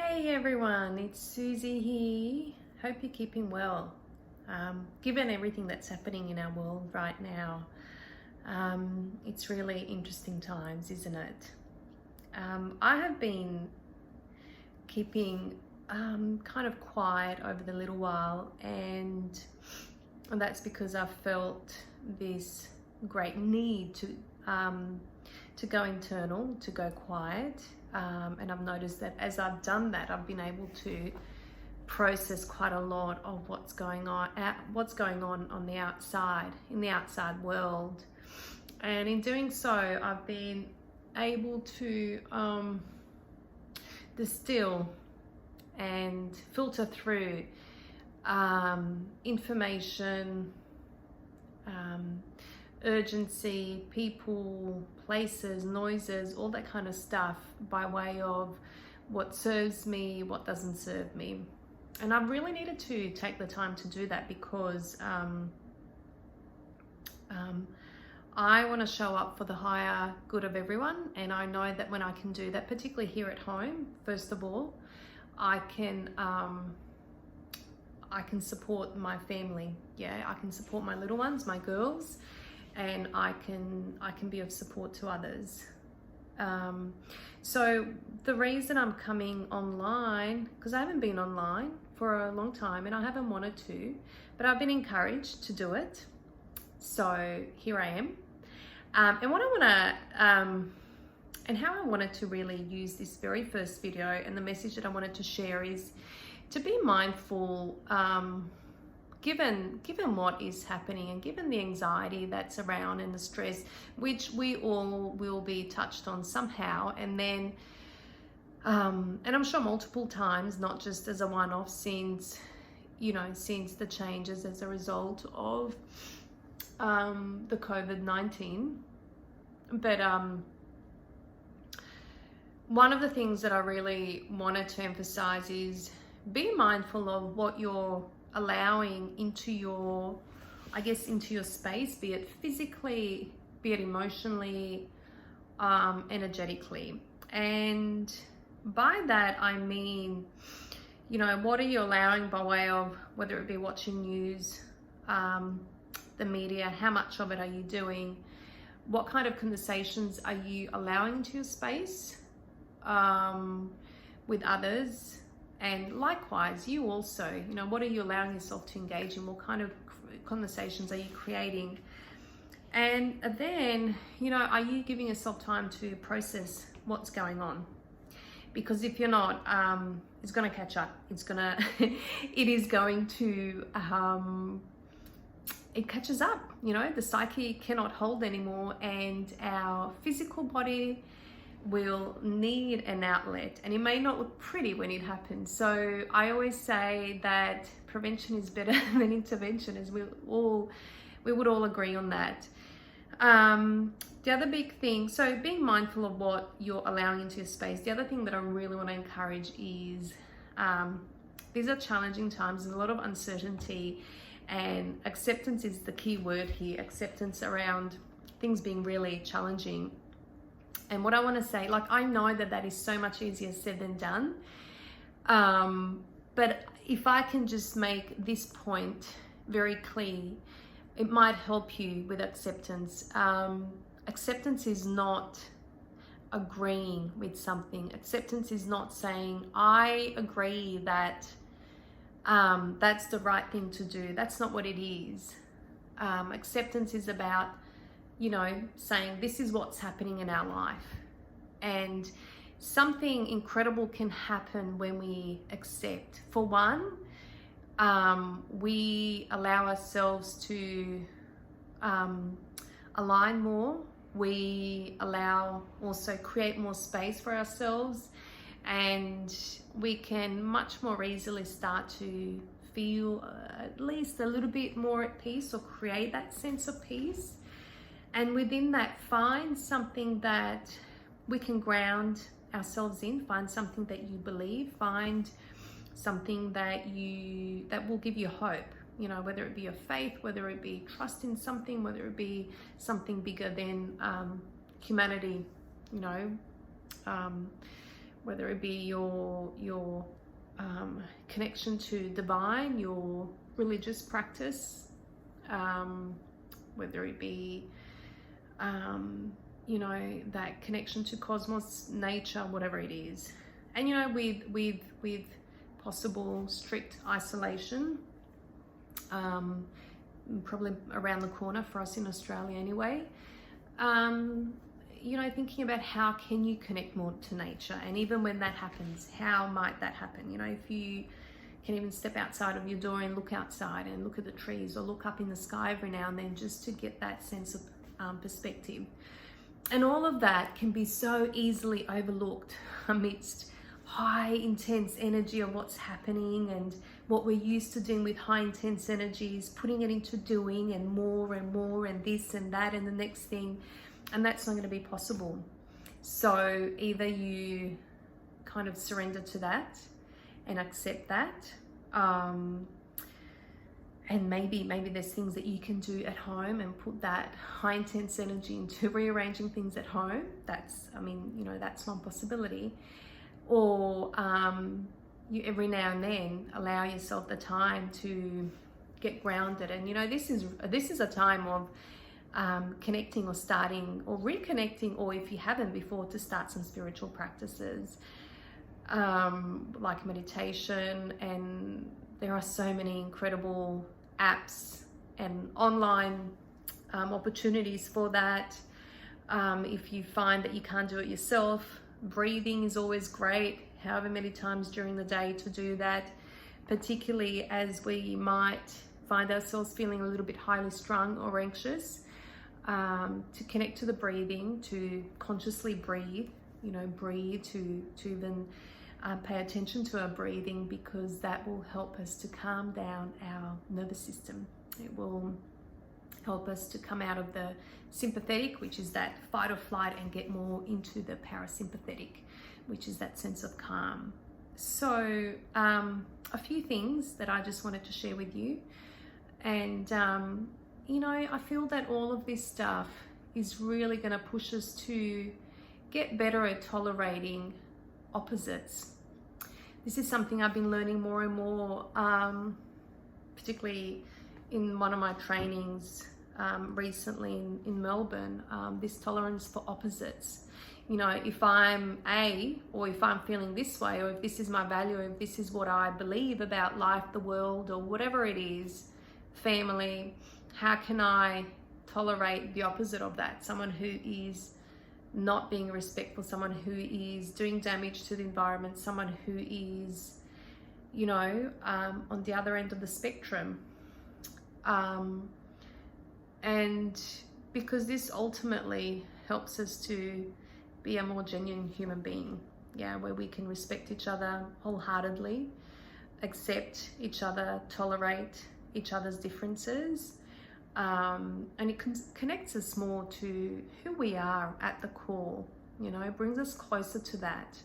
Hey everyone, it's Susie here. Hope you're keeping well. Given everything that's happening in our world right now, it's really interesting times, isn't it? I have been keeping kind of quiet over the little while, and that's because I've felt this great need to go internal, to go quiet. And I've noticed that as I've done that, I've been able to process quite a lot of what's going on on the outside, in the outside world. And in doing so, I've been able to distill and filter through information, urgency, people, places, noises, all that kind of stuff by way of what serves me, what doesn't serve me. And I've really needed to take the time to do that because I want to show up for the higher good of everyone. And I know that when I can do that, particularly here at home, first of all, I can support my family. Yeah, I can support my little ones, my girls, and I can be of support to others. So the reason I'm coming online, because I haven't been online for a long time and I haven't wanted to, but I've been encouraged to do it. So here I am. And what I want to, and how I wanted to really use this very first video, and the message that I wanted to share is to be mindful, given what is happening and given the anxiety that's around and the stress, which we all will be touched on somehow, and then and I'm sure multiple times, not just as a one-off, since the changes as a result of the COVID-19. But one of the things that I really wanted to emphasize is be mindful of what you're allowing into your space, be it physically, be it emotionally, energetically. And by that I mean, what are you allowing by way of, whether it be watching news, the media, how much of it are you doing, what kind of conversations are you allowing into your space with others. And likewise, you also, what are you allowing yourself to engage in? What kind of conversations are you creating? And then, are you giving yourself time to process what's going on? Because if you're not, it's going to catch up. It is going to, it catches up. The psyche cannot hold anymore, and our physical body will need an outlet, and it may not look pretty when it happens. So I always say that prevention is better than intervention, as we would all agree on that. The other big thing, so being mindful of what you're allowing into your space. The other thing that I really want to encourage is these are challenging times. There's a lot of uncertainty, and acceptance is the key word here. Acceptance around things being really challenging. And what I want to say, I know that is so much easier said than done. But if I can just make this point very clear, it might help you with acceptance. Acceptance is not agreeing with something. Acceptance is not saying, I agree that that's the right thing to do. That's not what it is. Acceptance is about saying this is what's happening in our life, and something incredible can happen when we accept. For one, we allow ourselves to align more. We create more space for ourselves, and we can much more easily start to feel at least a little bit more at peace, or create that sense of peace. And within that, find something that we can ground ourselves in. Find something that you believe. Find something that will give you hope. Whether it be your faith, whether it be trust in something, whether it be something bigger than humanity. whether it be your connection to divine, your religious practice, whether it be you know, that connection to cosmos, nature, whatever it is. And you know, with possible strict isolation, probably around the corner for us in Australia anyway, you know, thinking about how can you connect more to nature, and even when that happens, how might that happen? You know, if you can even step outside of your door and look outside and look at the trees, or look up in the sky every now and then, just to get that sense of perspective. And all of that can be so easily overlooked amidst high intense energy of what's happening, and what we're used to doing with high intense energies, putting it into doing and more and this and that and the next thing, and that's not going to be possible. So either you kind of surrender to that and accept that, and maybe there's things that you can do at home and put that high intense energy into rearranging things at home. That's, I mean, you know, that's one possibility. Or you every now and then allow yourself the time to get grounded. And you know, this is a time of connecting or starting or reconnecting, or if you haven't before, to start some spiritual practices like meditation. And there are so many incredible apps and online opportunities for that. If you find that you can't do it yourself, breathing is always great, however many times during the day to do that, particularly as we might find ourselves feeling a little bit highly strung or anxious, to connect to the breathing, to consciously breathe, you know, breathe, to even pay attention to our breathing, because that will help us to calm down our nervous system. It will help us to come out of the sympathetic, which is that fight or flight, and get more into the parasympathetic, which is that sense of calm. So a few things that I just wanted to share with you. And you know, I feel that all of this stuff is really going to push us to get better at tolerating opposites. This is something I've been learning more and more, particularly in one of my trainings recently in Melbourne, this tolerance for opposites. You know, if I'm or if I'm feeling this way, or if this is my value, or if this is what I believe about life, the world, or whatever it is, family, how can I tolerate the opposite of that? Someone who is not being respectful, someone who is doing damage to the environment, someone who is, you know, on the other end of the spectrum. And because this ultimately helps us to be a more genuine human being, yeah, where we can respect each other wholeheartedly, accept each other, tolerate each other's differences, and it connects us more to who we are at the core, you know, it brings us closer to that.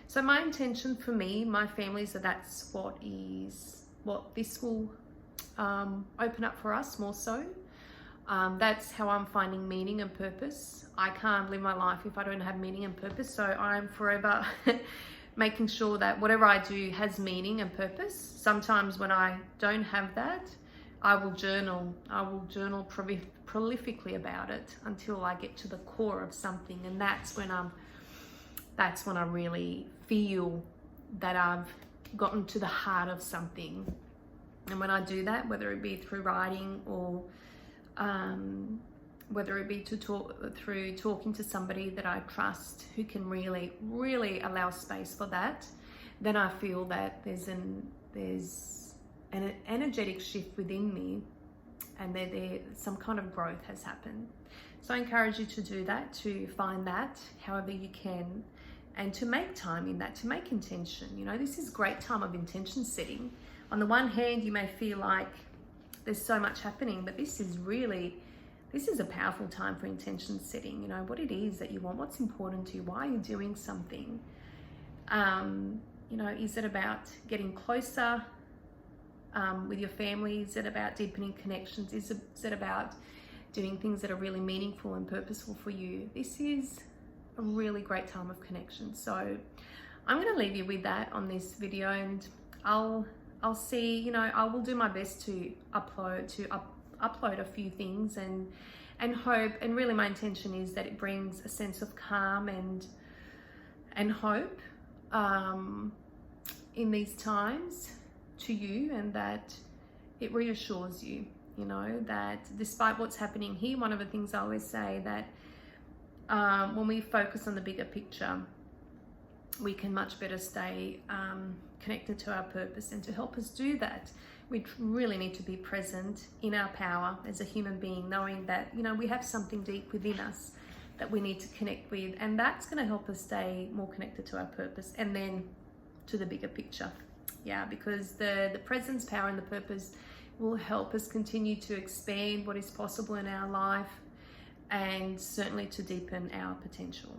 So my intention for me, my family, is that's what this will open up for us more so. That's how I'm finding meaning and purpose. I can't live my life if I don't have meaning and purpose, so I'm forever making sure that whatever I do has meaning and purpose. Sometimes when I don't have that, I will journal prolifically about it until I get to the core of something, and that's when I really feel that I've gotten to the heart of something. And when I do that, whether it be through writing, or whether it be through talking to somebody that I trust, who can really, really allow space for that, then I feel that there's an energetic shift within me, and there some kind of growth has happened. So I encourage you to do that, to find that however you can, and to make time in that, to make intention. You know, this is a great time of intention setting. On the one hand, you may feel like there's so much happening, but this is a powerful time for intention setting. You know, what it is that you want, what's important to you, why are you doing something? You know, is it about getting closer with your family? Is it about deepening connections? Is it about doing things that are really meaningful and purposeful for you? This is a really great time of connection. So I'm going to leave you with that on this video, and I'll see, you know, I will do my best to upload a few things and hope, and really my intention is that it brings a sense of calm and hope in these times to you, and that it reassures you, you know, that despite what's happening here, one of the things I always say, that when we focus on the bigger picture, we can much better stay connected to our purpose. And to help us do that, we really need to be present in our power as a human being, knowing that, you know, we have something deep within us that we need to connect with, and that's going to help us stay more connected to our purpose and then to the bigger picture. Yeah, because the presence, power, and the purpose will help us continue to expand what is possible in our life, and certainly to deepen our potential.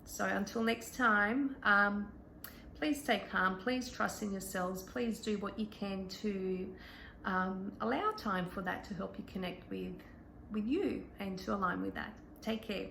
So until next time, please stay calm, please trust in yourselves, please do what you can to allow time for that to help you connect with you and to align with that. Take care.